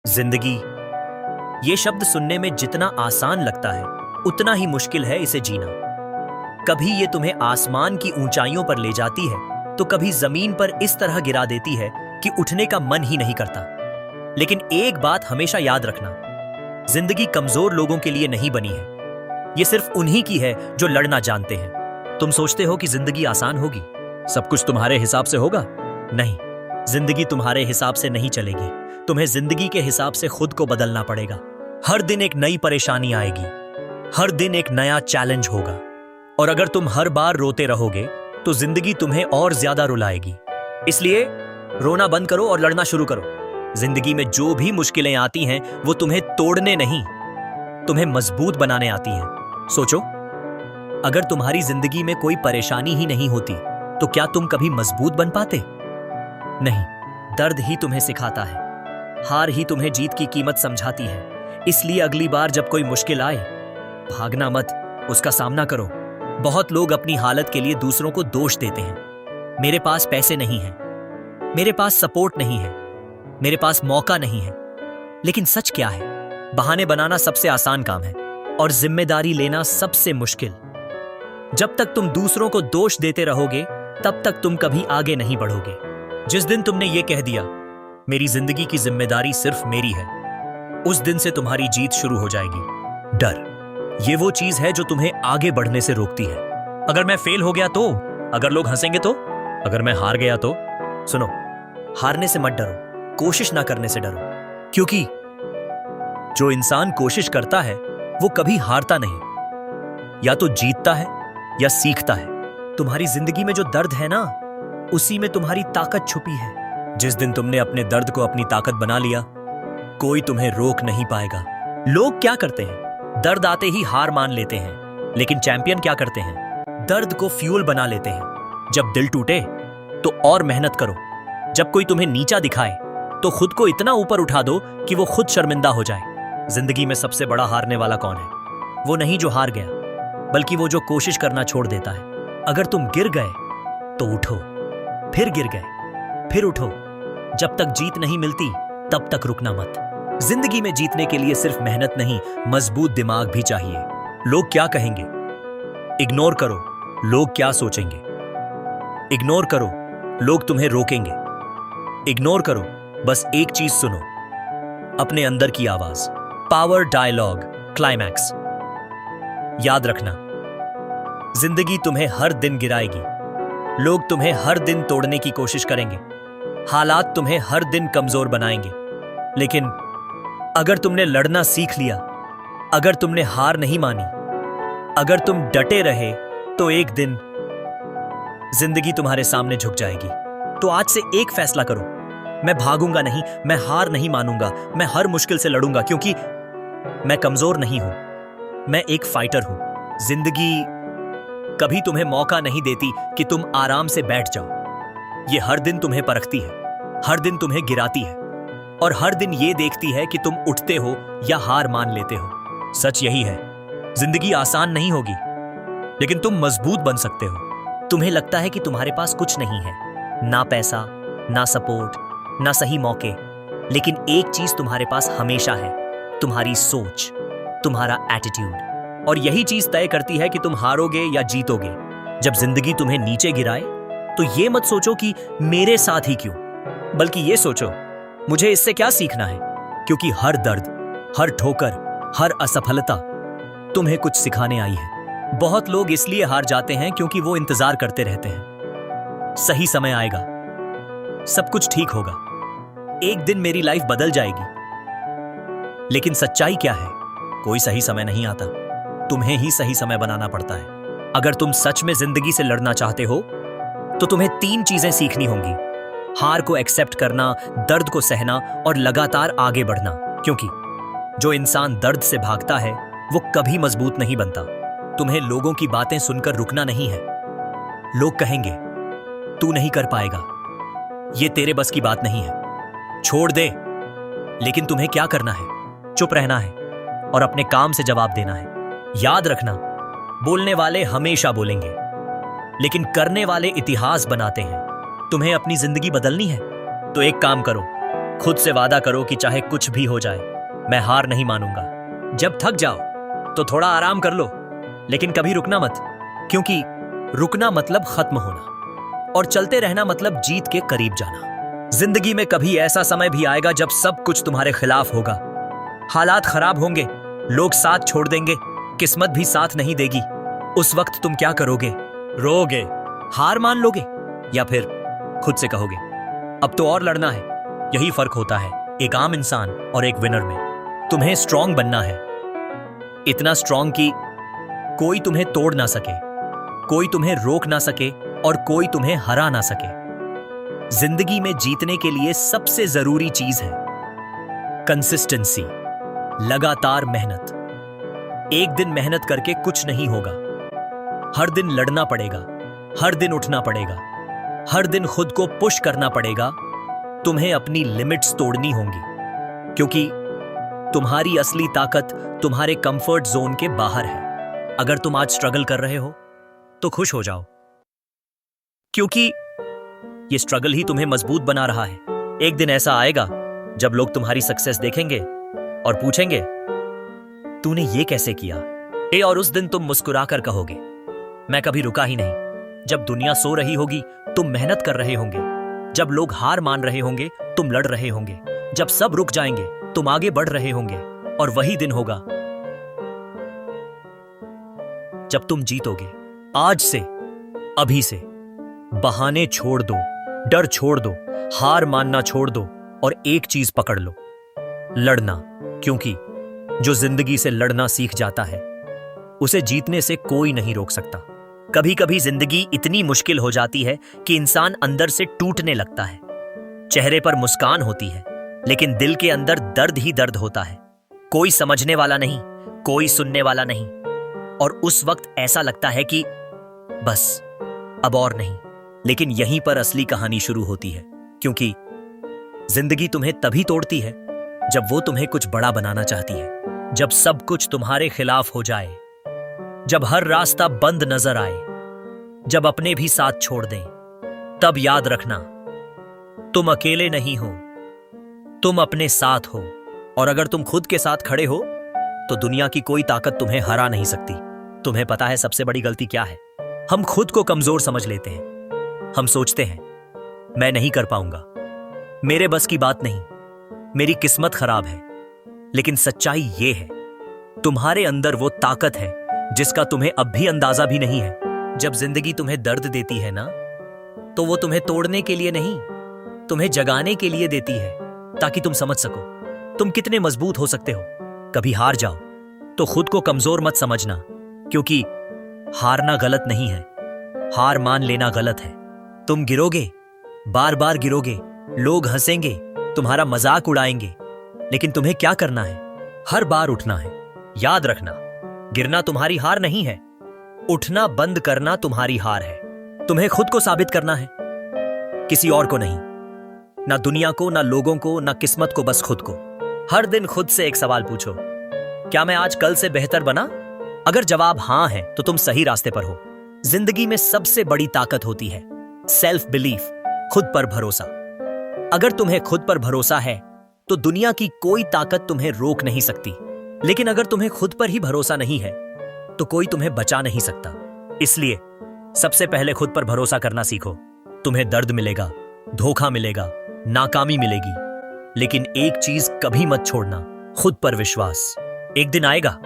जिंदगी, ये शब्द सुनने में जितना आसान लगता है उतना ही मुश्किल है इसे जीना। कभी ये तुम्हें आसमान की ऊंचाइयों पर ले जाती है तो कभी जमीन पर इस तरह गिरा देती है कि उठने का मन ही नहीं करता। लेकिन एक बात हमेशा याद रखना, जिंदगी कमजोर लोगों के लिए नहीं बनी है। ये सिर्फ उन्हीं की है जो लड़ना जानते हैं। तुम सोचते हो कि जिंदगी आसान होगी, सब कुछ तुम्हारे हिसाब से होगा। नहीं, जिंदगी तुम्हारे हिसाब से नहीं चलेगी। तुम्हें जिंदगी के हिसाब से खुद को बदलना पड़ेगा। हर दिन एक नई परेशानी आएगी, हर दिन एक नया चैलेंज होगा। और अगर तुम हर बार रोते रहोगे तो जिंदगी तुम्हें और ज्यादा रुलाएगी। इसलिए रोना बंद करो और लड़ना शुरू करो। जिंदगी में जो भी मुश्किलें आती हैं वो तुम्हें तोड़ने नहीं, तुम्हें मजबूत बनाने आती हैं। सोचो, अगर तुम्हारी जिंदगी में कोई परेशानी ही नहीं होती तो क्या तुम कभी मजबूत बन पाते? नहीं, दर्द ही तुम्हें सिखाता है, हार ही तुम्हें जीत की कीमत समझाती है। इसलिए अगली बार जब कोई मुश्किल आए, भागना मत, उसका सामना करो। बहुत लोग अपनी हालत के लिए दूसरों को दोष देते हैं। मेरे पास पैसे नहीं हैं, मेरे पास सपोर्ट नहीं है, मेरे पास मौका नहीं है। लेकिन सच क्या है? बहाने बनाना सबसे आसान काम है और जिम्मेदारी लेना सबसे मुश्किल। जब तक तुम दूसरों को दोष देते रहोगे तब तक तुम कभी आगे नहीं बढ़ोगे। जिस दिन तुमने ये कह दिया, मेरी जिंदगी की जिम्मेदारी सिर्फ मेरी है, उस दिन से तुम्हारी जीत शुरू हो जाएगी। डर, ये वो चीज है जो तुम्हें आगे बढ़ने से रोकती है। अगर मैं फेल हो गया तो, अगर लोग हंसेंगे तो, अगर मैं हार गया तो। सुनो, हारने से मत डरो, कोशिश ना करने से डरो। क्योंकि जो इंसान कोशिश करता है वो कभी हारता नहीं, या तो जीतता है या सीखता है। तुम्हारी जिंदगी में जो दर्द है ना, उसी में तुम्हारी ताकत छुपी है। जिस दिन तुमने अपने दर्द को अपनी ताकत बना लिया, कोई तुम्हें रोक नहीं पाएगा। लोग क्या करते हैं? दर्द आते ही हार मान लेते हैं। लेकिन चैंपियन क्या करते हैं? दर्द को फ्यूल बना लेते हैं। जब दिल टूटे तो और मेहनत करो। जब कोई तुम्हें नीचा दिखाए तो खुद को इतना ऊपर उठा दो कि वो खुद शर्मिंदा हो जाए। जिंदगी में सबसे बड़ा हारने वाला कौन है? वो नहीं जो हार गया, बल्कि वो जो कोशिश करना छोड़ देता है। अगर तुम गिर गए तो उठो, फिर गिर गए, फिर उठो। जब तक जीत नहीं मिलती तब तक रुकना मत। जिंदगी में जीतने के लिए सिर्फ मेहनत नहीं, मजबूत दिमाग भी चाहिए। लोग क्या कहेंगे? इग्नोर करो, लोग क्या सोचेंगे? इग्नोर करो, लोग तुम्हें रोकेंगे। इग्नोर करो, बस एक चीज सुनो, अपने अंदर की आवाज। Power dialogue climax. याद रखना, जिंदगी तुम्हें हर दिन गिराएगी, लोग तुम्हें हर दिन तोड़ने की कोशिश करेंगे, हालात तुम्हें हर दिन कमजोर बनाएंगे। लेकिन अगर तुमने लड़ना सीख लिया, अगर तुमने हार नहीं मानी, अगर तुम डटे रहे, तो एक दिन जिंदगी तुम्हारे सामने झुक जाएगी। तो आज से एक फैसला करो, मैं भागूंगा नहीं, मैं हार नहीं मानूंगा, मैं हर मुश्किल से लड़ूंगा, क्योंकि मैं कमजोर नहीं हूं, मैं एक फाइटर हूं। जिंदगी कभी तुम्हें मौका नहीं देती कि तुम आराम से बैठ जाओ। ये हर दिन तुम्हें परखती है, हर दिन तुम्हें गिराती है, और हर दिन ये देखती है कि तुम उठते हो या हार मान लेते हो। सच यही है, जिंदगी आसान नहीं होगी, लेकिन तुम मजबूत बन सकते हो। तुम्हें लगता है कि तुम्हारे पास कुछ नहीं है, ना पैसा, ना सपोर्ट, ना सही मौके, लेकिन एक चीज तुम्हारे पास हमेशा है, तुम्हारी सोच, तुम्हारा एटीट्यूड। और यही चीज तय करती है कि तुम हारोगे या जीतोगे। जब जिंदगी तुम्हें नीचे गिराए तो ये मत सोचो कि मेरे साथ ही क्यों, बल्कि ये सोचो, मुझे इससे क्या सीखना है। क्योंकि हर दर्द, हर ठोकर, हर असफलता तुम्हें कुछ सिखाने आई है। बहुत लोग इसलिए हार जाते हैं क्योंकि वो इंतजार करते रहते हैं, सही समय आएगा, सब कुछ ठीक होगा, एक दिन मेरी लाइफ बदल जाएगी। लेकिन सच्चाई क्या है? कोई सही समय नहीं आता, तुम्हें ही सही समय बनाना पड़ता है। अगर तुम सच में जिंदगी से लड़ना चाहते हो तो तुम्हें 3 चीजें सीखनी होंगी: हार को एक्सेप्ट करना, दर्द को सहना और लगातार आगे बढ़ना। क्योंकि जो इंसान दर्द से भागता है वो कभी मजबूत नहीं बनता। तुम्हें लोगों की बातें सुनकर रुकना नहीं है। लोग कहेंगे तू नहीं कर पाएगा, ये तेरे बस की बात नहीं है, छोड़ दे। लेकिन तुम्हें क्या करना है? चुप रहना है और अपने काम से जवाब देना है। याद रखना, बोलने वाले हमेशा बोलेंगे, लेकिन करने वाले इतिहास बनाते हैं। तुम्हें अपनी जिंदगी बदलनी है तो एक काम करो, खुद से वादा करो कि चाहे कुछ भी हो जाए, मैं हार नहीं मानूंगा। जब थक जाओ तो थोड़ा आराम कर लो, लेकिन कभी रुकना मत, क्योंकि रुकना मतलब खत्म होना और चलते रहना मतलब जीत के करीब जाना। जिंदगी में कभी ऐसा समय भी आएगा जब सब कुछ तुम्हारे खिलाफ होगा, हालात खराब होंगे, लोग साथ छोड़ देंगे, किस्मत भी साथ नहीं देगी। उस वक्त तुम क्या करोगे? रोओगे, हार मान लोगे, या फिर खुद से कहोगे अब तो और लड़ना है? यही फर्क होता है एक आम इंसान और एक विनर में। तुम्हें स्ट्रांग बनना है, इतना स्ट्रांग कि कोई तुम्हें तोड़ ना सके, कोई तुम्हें रोक ना सके और कोई तुम्हें हरा ना सके। जिंदगी में जीतने के लिए सबसे जरूरी चीज है कंसिस्टेंसी, लगातार मेहनत। एक दिन मेहनत करके कुछ नहीं होगा, हर दिन लड़ना पड़ेगा, हर दिन उठना पड़ेगा, हर दिन खुद को पुश करना पड़ेगा। तुम्हें अपनी लिमिट्स तोड़नी होंगी, क्योंकि तुम्हारी असली ताकत तुम्हारे कंफर्ट जोन के बाहर है। अगर तुम आज स्ट्रगल कर रहे हो तो खुश हो जाओ, क्योंकि ये स्ट्रगल ही तुम्हें मजबूत बना रहा है। एक दिन ऐसा आएगा जब लोग तुम्हारी सक्सेस देखेंगे और पूछेंगे तूने ये कैसे किया, और उस दिन तुम मुस्कुराकर कहोगे मैं कभी रुका ही नहीं। जब दुनिया सो रही होगी तुम मेहनत कर रहे होंगे, जब लोग हार मान रहे होंगे तुम लड़ रहे होंगे, जब सब रुक जाएंगे तुम आगे बढ़ रहे होंगे। और वही दिन होगा जब तुम जीतोगे। आज से, अभी से बहाने छोड़ दो, डर छोड़ दो, हार मानना छोड़ दो और एक चीज पकड़ लो, लड़ना। क्योंकि जो जिंदगी से लड़ना सीख जाता है उसे जीतने से कोई नहीं रोक सकता। कभी कभी जिंदगी इतनी मुश्किल हो जाती है कि इंसान अंदर से टूटने लगता है। चेहरे पर मुस्कान होती है, लेकिन दिल के अंदर दर्द ही दर्द होता है। कोई समझने वाला नहीं, कोई सुनने वाला नहीं, और उस वक्त ऐसा लगता है कि बस अब और नहीं। लेकिन यहीं पर असली कहानी शुरू होती है, क्योंकि जिंदगी तुम्हें तभी तोड़ती है जब वो तुम्हें कुछ बड़ा बनाना चाहती है। जब सब कुछ तुम्हारे खिलाफ हो जाए, जब हर रास्ता बंद नजर आए, जब अपने भी साथ छोड़ दें, तब याद रखना तुम अकेले नहीं हो, तुम अपने साथ हो। और अगर तुम खुद के साथ खड़े हो तो दुनिया की कोई ताकत तुम्हें हरा नहीं सकती। तुम्हें पता है सबसे बड़ी गलती क्या है? हम खुद को कमजोर समझ लेते हैं। हम सोचते हैं मैं नहीं कर पाऊंगा, मेरे बस की बात नहीं, मेरी किस्मत खराब है। लेकिन सच्चाई ये है तुम्हारे अंदर वो ताकत है जिसका तुम्हें अब भी अंदाजा भी नहीं है। जब जिंदगी तुम्हें दर्द देती है ना, तो वो तुम्हें तोड़ने के लिए नहीं, तुम्हें जगाने के लिए देती है, ताकि तुम समझ सको तुम कितने मजबूत हो सकते हो। कभी हार जाओ तो खुद को कमजोर मत समझना, क्योंकि हारना गलत नहीं है, हार मान लेना गलत है। तुम गिरोगे, बार बार गिरोगे, लोग हंसेंगे, तुम्हारा मजाक उड़ाएंगे, लेकिन तुम्हें क्या करना है? हर बार उठना है। याद रखना, गिरना तुम्हारी हार नहीं है, उठना बंद करना तुम्हारी हार है। तुम्हें खुद को साबित करना है, किसी और को नहीं, ना दुनिया को, ना लोगों को, ना किस्मत को, बस खुद को। हर दिन खुद से एक सवाल पूछो, क्या मैं आज कल से बेहतर बना? अगर जवाब हां है तो तुम सही रास्ते पर हो। जिंदगी में सबसे बड़ी ताकत होती है सेल्फ बिलीफ, खुद पर भरोसा। अगर तुम्हें खुद पर भरोसा है तो दुनिया की कोई ताकत तुम्हें रोक नहीं सकती। लेकिन अगर तुम्हें खुद पर ही भरोसा नहीं है तो कोई तुम्हें बचा नहीं सकता। इसलिए सबसे पहले खुद पर भरोसा करना सीखो। तुम्हें दर्द मिलेगा, धोखा मिलेगा, नाकामी मिलेगी, लेकिन एक चीज कभी मत छोड़ना, खुद पर विश्वास। एक दिन आएगा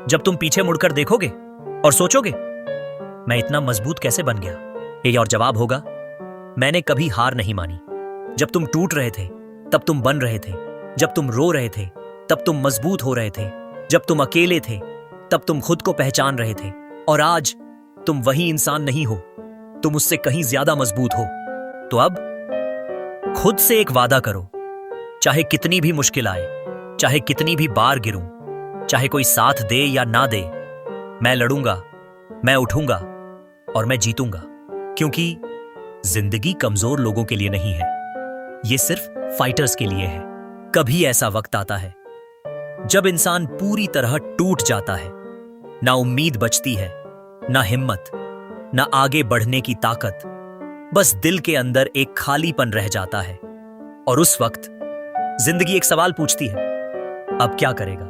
जब तुम पीछे मुड़कर देखोगे और सोचोगे मैं इतना मजबूत कैसे बन गया। ये और जवाब होगा मैंने कभी हार नहीं मानी। जब तुम टूट रहे थे तब तुम बन रहे थे, जब तुम रो रहे थे तब तुम मजबूत हो रहे थे, जब तुम अकेले थे तब तुम खुद को पहचान रहे थे। और आज तुम वही इंसान नहीं हो, तुम उससे कहीं ज्यादा मजबूत हो। तो अब खुद से एक वादा करो, चाहे कितनी भी मुश्किल आए, चाहे कितनी भी बार गिरूं, चाहे कोई साथ दे या ना दे, मैं लड़ूंगा, मैं उठूंगा और मैं जीतूंगा। क्योंकि जिंदगी कमजोर लोगों के लिए नहीं है, ये सिर्फ फाइटर्स के लिए है। कभी ऐसा वक्त आता है जब इंसान पूरी तरह टूट जाता है, ना उम्मीद बचती है, ना हिम्मत, ना आगे बढ़ने की ताकत, बस दिल के अंदर एक खालीपन रह जाता है। और उस वक्त जिंदगी एक सवाल पूछती है, अब क्या करेगा?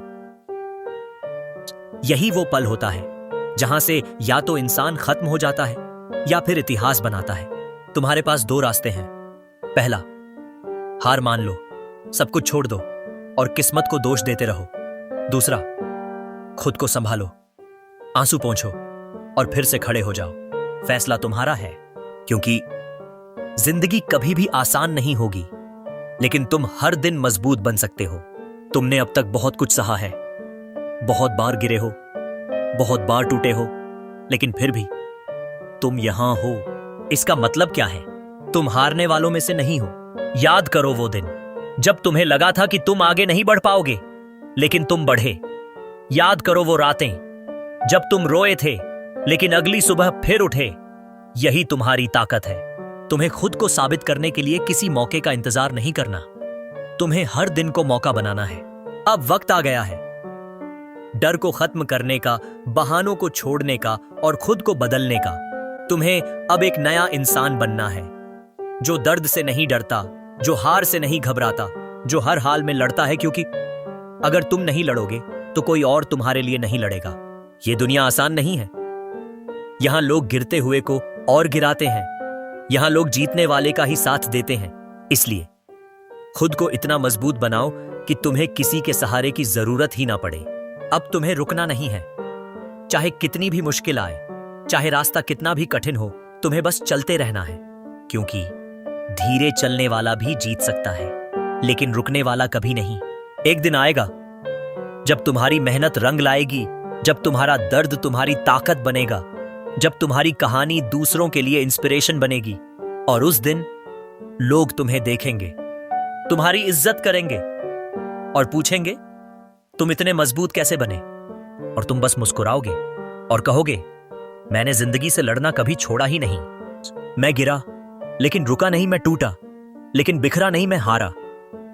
यही वो पल होता है जहां से या तो इंसान खत्म हो जाता है या फिर इतिहास बनाता है। तुम्हारे पास दो रास्ते हैं। पहला, हार मान लो, सब कुछ छोड़ दो और किस्मत को दोष देते रहो। दूसरा, खुद को संभालो, आंसू पोंछो और फिर से खड़े हो जाओ। फैसला तुम्हारा है, क्योंकि जिंदगी कभी भी आसान नहीं होगी, लेकिन तुम हर दिन मजबूत बन सकते हो। तुमने अब तक बहुत कुछ सहा है, बहुत बार गिरे हो, बहुत बार टूटे हो, लेकिन फिर भी तुम यहां हो। इसका मतलब क्या है? तुम हारने वालों में से नहीं हो। याद करो वो दिन जब तुम्हें लगा था कि तुम आगे नहीं बढ़ पाओगे, लेकिन तुम बढ़े। याद करो वो रातें जब तुम रोए थे, लेकिन अगली सुबह फिर उठे। यही तुम्हारी ताकत है। तुम्हें खुद को साबित करने के लिए किसी मौके का इंतजार नहीं करना। तुम्हें हर दिन को मौका बनाना है। अब वक्त आ गया है डर को खत्म करने का, बहानों को छोड़ने का और खुद को बदलने का। तुम्हें अब एक नया इंसान बनना है, जो दर्द से नहीं डरता, जो हार से नहीं घबराता, जो हर हाल में लड़ता है, क्योंकि अगर तुम नहीं लड़ोगे तो कोई और तुम्हारे लिए नहीं लड़ेगा। ये दुनिया आसान नहीं है। यहां लोग गिरते हुए को और गिराते हैं। यहां लोग जीतने वाले का ही साथ देते हैं। इसलिए खुद को इतना मजबूत बनाओ कि तुम्हें किसी के सहारे की जरूरत ही ना पड़े। अब तुम्हें रुकना नहीं है। चाहे कितनी भी मुश्किल आए, चाहे रास्ता कितना भी कठिन हो, तुम्हें बस चलते रहना है, क्योंकि धीरे चलने वाला भी जीत सकता है, लेकिन रुकने वाला कभी नहीं। एक दिन आएगा जब तुम्हारी मेहनत रंग लाएगी, जब तुम्हारा दर्द तुम्हारी ताकत बनेगा, जब तुम्हारी कहानी दूसरों के लिए इंस्पिरेशन बनेगी। और उस दिन लोग तुम्हें देखेंगे, तुम्हारी इज्जत करेंगे और पूछेंगे तुम इतने मजबूत कैसे बने? और तुम बस मुस्कुराओगे और कहोगे, मैंने जिंदगी से लड़ना कभी छोड़ा ही नहीं। मैं गिरा लेकिन रुका नहीं, मैं टूटा लेकिन बिखरा नहीं, मैं हारा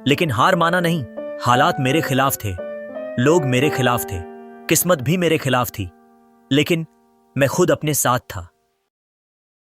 लेकिन हार माना नहीं। हालात मेरे खिलाफ थे, लोग मेरे खिलाफ थे, किस्मत भी मेरे खिलाफ थी, लेकिन मैं खुद अपने साथ था।